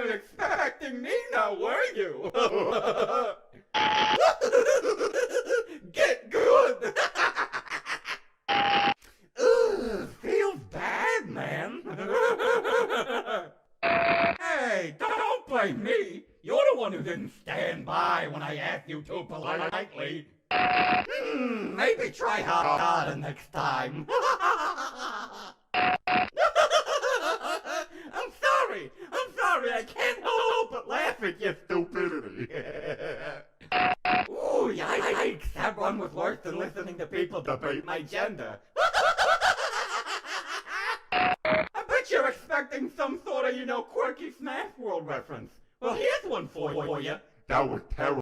weren't expecting me now, were you? Get good! Ugh, feels bad, man. Hey, don't blame me. You're the one who didn't stand by when I asked you to politely. Maybe try harder next time. I'm sorry, I can't help but laugh at your stupidity. Ooh, yikes, that one was worse than listening to people debate my gender. I bet you're expecting some sort of, quirky Smash World reference. Well, here's one for you. That was terrible.